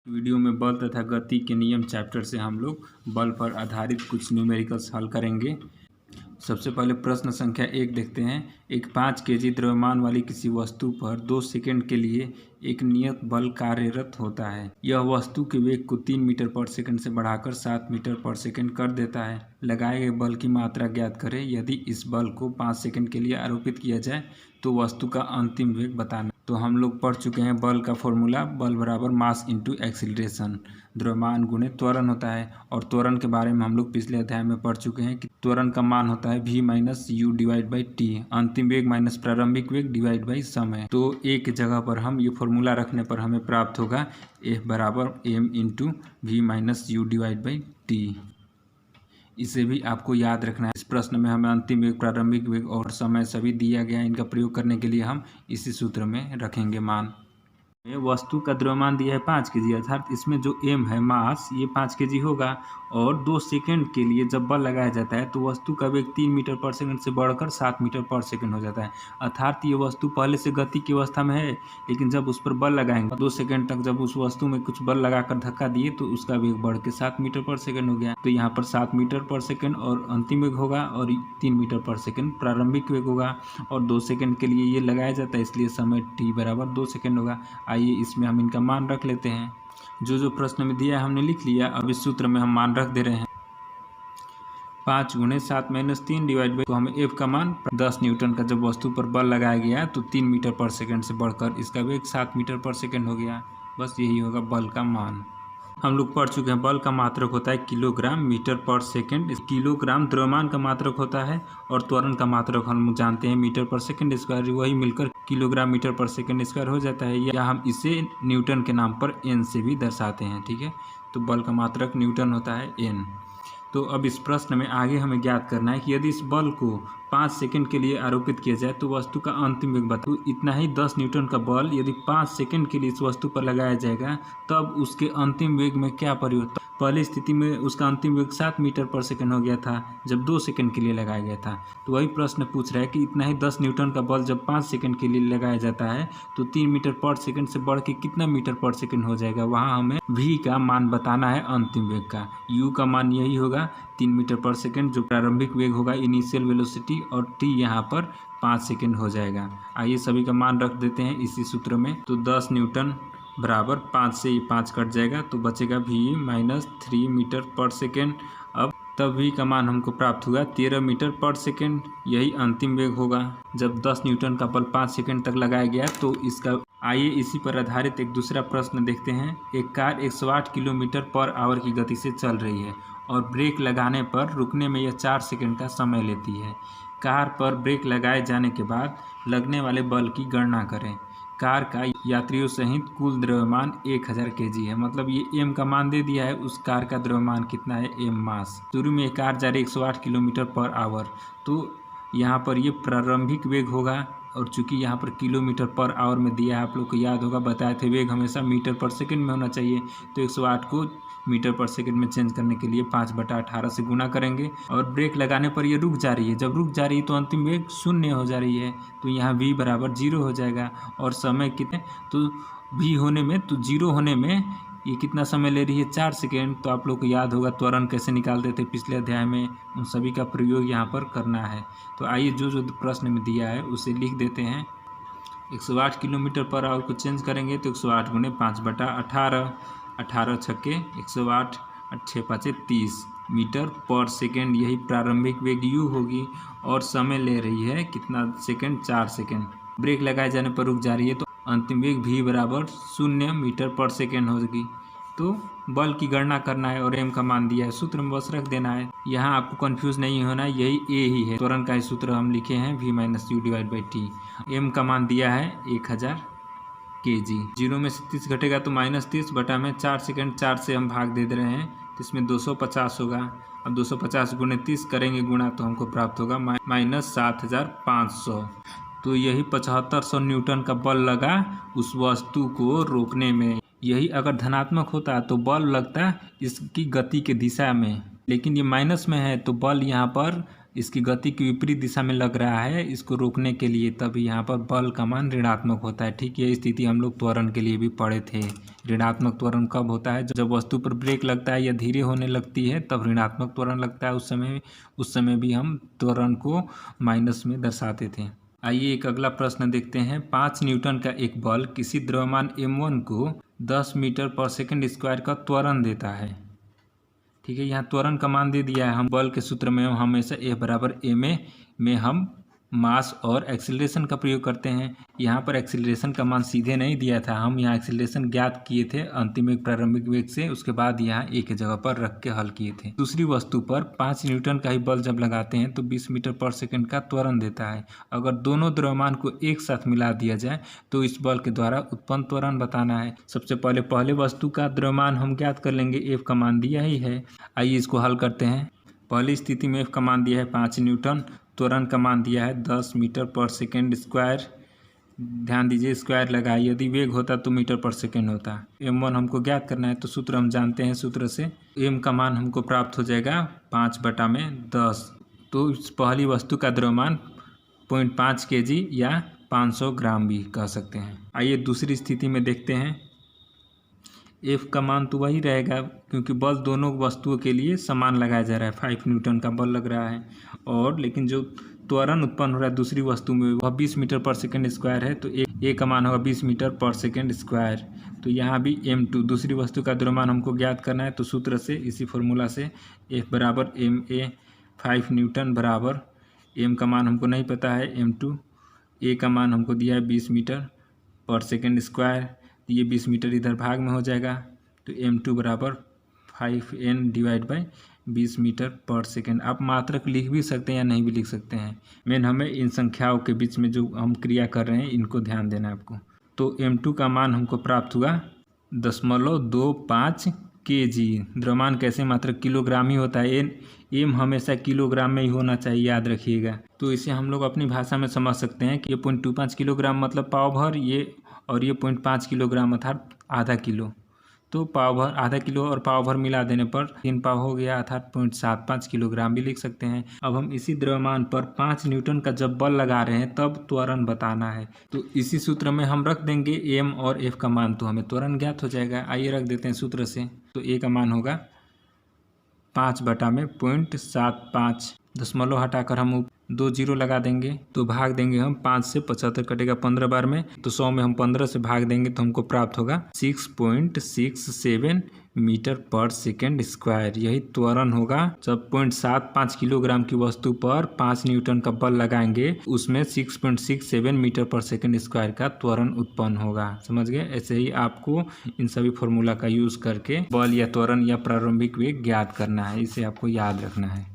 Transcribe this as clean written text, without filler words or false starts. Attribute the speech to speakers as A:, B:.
A: Video में बल तथा गति के नियम चैप्टर से हम लोग बल पर आधारित कुछ न्यूमेरिकल्स हल करेंगे। सबसे पहले प्रश्न संख्या 1 देखते हैं। एक 5 केजी द्रव्यमान वाली किसी वस्तु पर 2 सेकंड के लिए एक नियत बल कार्यरत होता है। यह वस्तु के वेग को 3 मीटर पर सेकंड से बढ़ाकर 7 मीटर पर सेकंड कर देता है। लगाए गए बल की मात्रा ज्ञात करें। यदि इस बल को 5 सेकंड के लिए आरोपित किया जाए तो वस्तु का अंतिम वेग बताना। तो हम लोग पढ़ चुके हैं बल का फॉर्मूला, बल बराबर मास इंटू एक्सीलरेशन, द्रव्यमान गुणे त्वरण होता है। और त्वरण के बारे में हम लोग पिछले अध्याय में पढ़ चुके हैं कि त्वरण का मान होता है v minus U divide by T, अंतिम वेग माइनस प्रारंभिक वेग डिवाइड बाई समय। तो एक जगह पर हम ये फॉर्मूला रखने पर हमें प्राप्त होगा F बराबर m into V minus U divide by T. इसे भी आपको याद रखना है। इस प्रश्न में हमें अंतिम वेग, प्रारंभिक वेग और समय सभी दिया गया है। इनका प्रयोग करने के लिए हम इसी सूत्र में रखेंगे मान। वस्तु का द्रव्यमान दिया है 5 केजी, अर्थात इसमें जो m है मास, ये 5 केजी होगा। और 2 सेकंड के लिए जब बल लगाया जाता है तो वस्तु का वेग 3 मीटर पर सेकंड से बढ़कर 7 मीटर पर सेकंड हो जाता है। अर्थात ये वस्तु पहले से गति की अवस्था में है, लेकिन जब उस पर बल लगाएंगे 2 सेकंड तक जब उस वस्तु में कुछ बल लगाकर धक्का दिए तो उसका वेग बढ़ के 7 मीटर पर सेकंड हो गया। तो यहाँ पर 7 मीटर पर सेकंड और अंतिम वेग होगा और 3 मीटर पर सेकंड प्रारंभिक वेग होगा। और 2 सेकंड के लिए ये लगाया जाता है, इसलिए समय t बराबर 2 सेकंड होगा। आइए इसमें हम इनका मान रख लेते हैं। जो प्रश्न में दिया है हमने लिख लिया। अब इस सूत्र में हम मान रख दे रहे हैं 5 गुणे 7 माइनस 3 डिवाइड बाई, तो हमें F का मान 10 न्यूटन का जब वस्तु पर बल लगाया गया तो 3 मीटर पर सेकंड से बढ़कर इसका वेग 7 मीटर पर सेकंड हो गया। बस यही होगा बल का मान। हम लोग पढ़ चुके हैं बल का मात्रक होता है किलोग्राम मीटर पर सेकंड। किलोग्राम द्रव्यमान का मात्रक होता है और त्वरण का मात्रक हम जानते हैं मीटर पर सेकंड स्क्वायर, वही मिलकर किलोग्राम मीटर पर सेकंड स्क्वायर हो जाता है। या हम इसे न्यूटन के नाम पर n से भी दर्शाते हैं। ठीक है, तो बल का मात्रक न्यूटन होता है n। तो अब इस प्रश्न में आगे हमें ज्ञात करना है कि यदि इस बल को 5 सेकंड के लिए आरोपित किया जाए तो वस्तु का अंतिम वेग बताओ। इतना ही 10 न्यूटन का बल यदि 5 सेकंड के लिए इस वस्तु पर लगाया जाएगा तब उसके अंतिम वेग में क्या परिवर्तन। पहली स्थिति में उसका अंतिम वेग 7 मीटर पर सेकंड हो गया था जब 2 सेकंड के लिए लगाया गया था। तो वही प्रश्न पूछ रहा है कि इतना ही 10 न्यूटन का बल जब 5 सेकंड के लिए लगाया जाता है तो 3 मीटर पर सेकंड से बढ़ के कितना मीटर पर सेकंड हो जाएगा। वहाँ हमें v का मान बताना है अंतिम वेग का। u का मान यही होगा 3 मीटर पर सेकंड, जो प्रारंभिक वेग होगा इनिशियल वेलोसिटी, और t यहाँ पर 5 सेकंड हो जाएगा। आइए सभी का मान रख देते हैं इसी सूत्र में। तो 10 न्यूटन बराबर 5 से ये 5 कट जाएगा तो बचेगा v माइनस 3 मीटर पर सेकेंड। अब तब v का मान हमको प्राप्त हुआ 13 मीटर पर सेकेंड। यही अंतिम वेग होगा जब 10 न्यूटन का बल 5 सेकेंड तक लगाया गया तो इसका। आइए इसी पर आधारित एक दूसरा प्रश्न देखते हैं। एक कार 108 किलोमीटर पर आवर की गति से चल रही है और ब्रेक लगाने पर रुकने में यह 4 सेकंड का समय लेती है। कार पर ब्रेक लगाए जाने के बाद लगने वाले बल की गणना करें। कार का यात्रियों सहित कुल द्रव्यमान 1000 केजी है। मतलब ये m का मान दे दिया है, उस कार का द्रव्यमान कितना है, m मास। शुरू में कार जा रही 108 किलोमीटर पर आवर, तो यहाँ पर ये प्रारंभिक वेग होगा। और चूंकि यहाँ पर किलोमीटर पर आवर में दिया है, आप लोग को याद होगा बताए थे वेग हमेशा मीटर पर सेकंड में होना चाहिए। तो 108 को मीटर पर सेकंड में चेंज करने के लिए 5/18 से गुना करेंगे। और ब्रेक लगाने पर ये रुक जा रही है। जब रुक जा रही है तो अंतिम वेग 0 हो जा रही है, तो यहाँ v बराबर 0 हो जाएगा। और समय कितने, तो v होने में, तो 0 होने में ये कितना समय ले रही है, 4 सेकेंड। तो आप लोग को याद होगा त्वरण कैसे निकालते थे पिछले अध्याय में, उन सभी का प्रयोग यहाँ पर करना है। तो आइए जो प्रश्न में दिया है उसे लिख देते हैं। 108 किलोमीटर पर आवर को चेंज करेंगे तो 108 गुणे 5/18, 18 छक्के 108, 6 5 30 मीटर पर सेकेंड। यही प्रारंभिक वेग u होगी। और समय ले रही है कितना सेकेंड, 4 सेकेंड। ब्रेक लगाए जाने पर रुक जा रही है तो अंतिम वेग v बराबर 0 मीटर पर सेकेंड होगी। तो बल की गणना करना है और m का मान दिया है, सूत्र में बस रख देना है। यहाँ आपको कंफ्यूज नहीं होना, यही a ही है। त्वरण का ही सूत्र हम लिखे हैं v minus U divide by T. m का मान दिया है 1000 केजी। 0 में से 30 घटेगा तो -30 बटा में 4 सेकंड, 4 से हम भाग दे रहे हैं तो इसमें 250 होगा। अब 250 गुणे 30 करेंगे गुणा तो हमको प्राप्त होगा -7500। तो यही 7500 न्यूटन का बल लगा उस वस्तु को रोकने में। यही अगर धनात्मक होता तो बल लगता इसकी गति के दिशा में, लेकिन ये माइनस में है तो बल यहाँ पर इसकी गति की विपरीत दिशा में लग रहा है इसको रोकने के लिए, तब यहाँ पर बल का मान ऋणात्मक होता है। ठीक, यही स्थिति हम लोग त्वरण के लिए भी पढ़े थे। ऋणात्मक त्वरण कब होता है? जब वस्तु पर ब्रेक लगता है या धीरे होने लगती है तब ऋणात्मक त्वरण लगता है। उस समय भी हम त्वरण को माइनस में दर्शाते थे। आइए एक अगला प्रश्न देखते हैं। 5 न्यूटन का एक बल किसी द्रव्यमान m1 को 10 मीटर पर सेकंड स्क्वायर का त्वरण देता है। ठीक है, यहाँ त्वरण का मान दे दिया है। हम बल के सूत्र में हमेशा F बराबर ma में हम मास और एक्सीलरेशन का प्रयोग करते हैं। यहाँ पर एक्सीलरेशन का मान सीधे नहीं दिया था, हम यहाँ एक्सीलरेशन ज्ञात किए थे अंतिम एक प्रारंभिक वेग से, उसके बाद यहाँ एक जगह पर रख के हल किए थे। दूसरी वस्तु पर 5 न्यूटन का ही बल जब लगाते हैं तो 20 मीटर पर सेकंड का त्वरण देता है। अगर दोनों द्रव्यमान को एक साथ मिला दिया जाए तो इस बल के द्वारा उत्पन्न त्वरण बताना है। सबसे पहले वस्तु का द्रव्यमान हम ज्ञात कर लेंगे, F का मान दिया ही है। आइए इसको हल करते हैं। पहली स्थिति में F का मान दिया है 5 न्यूटन, त्वरण का मान दिया है 10 मीटर पर सेकेंड स्क्वायर। ध्यान दीजिए स्क्वायर लगा, यदि वेग होता तो मीटर पर सेकेंड होता। m1 हमको ज्ञात करना है तो सूत्र हम जानते हैं, सूत्र से m का मान हमको प्राप्त हो जाएगा 5/10। तो इस पहली वस्तु का द्रव्यमान 0.5 kg या 500 ग्राम भी कह सकते हैं। आइए दूसरी स्थिति में देखते हैं। F का मान तो वही रहेगा क्योंकि बल दोनों वस्तुओं के लिए समान लगाया जा रहा है। 5 न्यूटन का बल लग रहा है और लेकिन जो त्वरण उत्पन्न हो रहा है दूसरी वस्तु में वह 20 मीटर पर सेकेंड स्क्वायर है, तो A का मान होगा 20 मीटर पर सेकेंड स्क्वायर। तो यहाँ भी m2 दूसरी वस्तु का द्रव्यमान हमको ज्ञात करना है, तो सूत्र से इसी फॉर्मूला से F बराबर ma 5 न्यूटन बराबर m का मान हमको नहीं पता है m2, A का मान हमको दिया है 20 मीटर पर सेकेंड स्क्वायर। ये 20 मीटर इधर भाग में हो जाएगा तो m2 बराबर 5n/20 मीटर पर सेकेंड। आप मात्रक लिख भी सकते हैं या नहीं भी लिख सकते हैं, मेन हमें इन संख्याओं के बीच में जो हम क्रिया कर रहे हैं इनको ध्यान देना है आपको। तो m2 का मान हमको प्राप्त हुआ 0.25 kg। द्रव्यमान कैसे मात्रक किलोग्राम ही होता है, m हमेशा किलोग्राम में ही होना चाहिए, याद रखिएगा। तो इसे हम लोग अपनी भाषा में समझ सकते हैं कि ये 0.25 किलोग्राम मतलब पाव भर, ये और ये 0.5 किलोग्राम अर्थात आधा किलो। तो पाव भर आधा किलो और पाव भर मिला देने पर 3 पाव हो गया अर्थात 0.75 किलोग्राम भी लिख सकते हैं। अब हम इसी द्रव्यमान पर 5 न्यूटन का जब बल लगा रहे हैं तब त्वरण बताना है, तो इसी सूत्र में हम रख देंगे m और F का मान, तो हमें त्वरण ज्ञात हो जाएगा। आइए रख देते हैं सूत्र से, तो A का मान होगा 5/0.75, दशमलव हटाकर हम 2 जीरो लगा देंगे तो भाग देंगे हम 5 से 75 कटेगा 15 बार में, तो 100 में हम 15 से भाग देंगे तो हमको प्राप्त होगा 6.67 मीटर पर सेकेंड स्क्वायर। यही त्वरण होगा जब 0.75 किलोग्राम की वस्तु पर 5 न्यूटन का बल लगाएंगे, उसमें 6.67 मीटर पर सेकेंड स्क्वायर का त्वरण उत्पन्न होगा। समझ गए? ऐसे ही आपको इन सभी फॉर्मूला का यूज करके बल या त्वरण या प्रारंभिक वेग ज्ञात करना है, इसे आपको याद रखना है।